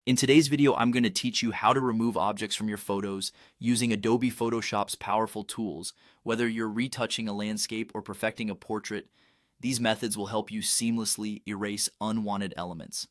In today's video, I'm going to teach you how to remove objects from your photos using Adobe Photoshop's powerful tools. Whether you're retouching a landscape or perfecting a portrait, these methods will help you seamlessly erase unwanted elements.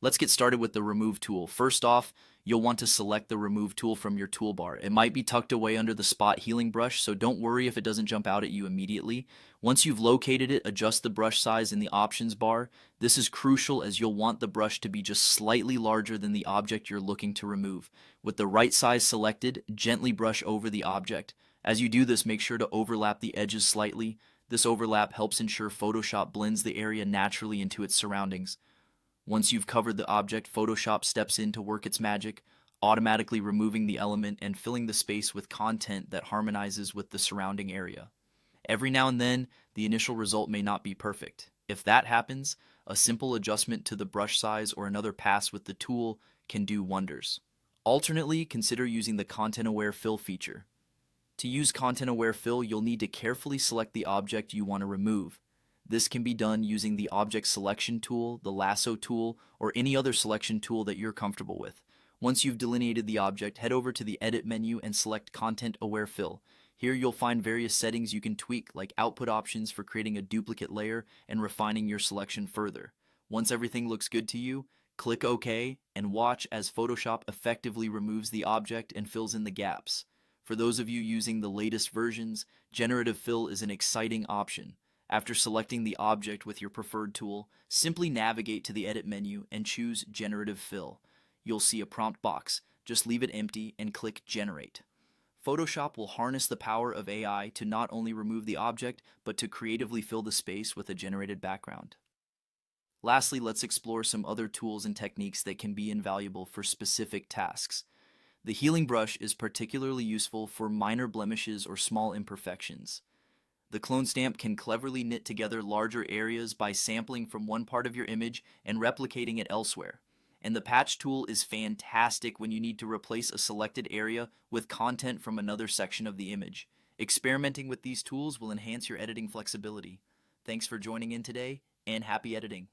Let's get started with the Remove tool. First off, you'll want to select the Remove tool from your toolbar. It might be tucked away under the Spot Healing brush, so don't worry if it doesn't jump out at you immediately. Once you've located it, adjust the brush size in the options bar. This is crucial as you'll want the brush to be just slightly larger than the object you're looking to remove. With the right size selected, gently brush over the object. As you do this, make sure to overlap the edges slightly. This overlap helps ensure Photoshop blends the area naturally into its surroundings. Once you've covered the object, Photoshop steps in to work its magic, automatically removing the element and filling the space with content that harmonizes with the surrounding area. Every now and then, the initial result may not be perfect. If that happens, a simple adjustment to the brush size or another pass with the tool can do wonders. Alternately, consider using the Content-Aware Fill feature. To use Content-Aware Fill, you'll need to carefully select the object you want to remove. This can be done using the Object Selection tool, the Lasso tool, or any other selection tool that you're comfortable with. Once you've delineated the object, head over to the Edit menu and select Content Aware Fill. Here you'll find various settings you can tweak, like output options for creating a duplicate layer and refining your selection further. Once everything looks good to you, click OK and watch as Photoshop effectively removes the object and fills in the gaps. For those of you using the latest versions, Generative Fill is an exciting option. After selecting the object with your preferred tool, simply navigate to the Edit menu and choose Generative Fill. You'll see a prompt box. Just leave it empty and click Generate. Photoshop will harness the power of AI to not only remove the object, but to creatively fill the space with a generated background. Lastly, let's explore some other tools and techniques that can be invaluable for specific tasks. The healing brush is particularly useful for minor blemishes or small imperfections. The clone stamp can cleverly knit together larger areas by sampling from one part of your image and replicating it elsewhere. And the patch tool is fantastic when you need to replace a selected area with content from another section of the image. Experimenting with these tools will enhance your editing flexibility. Thanks for joining in today, and happy editing.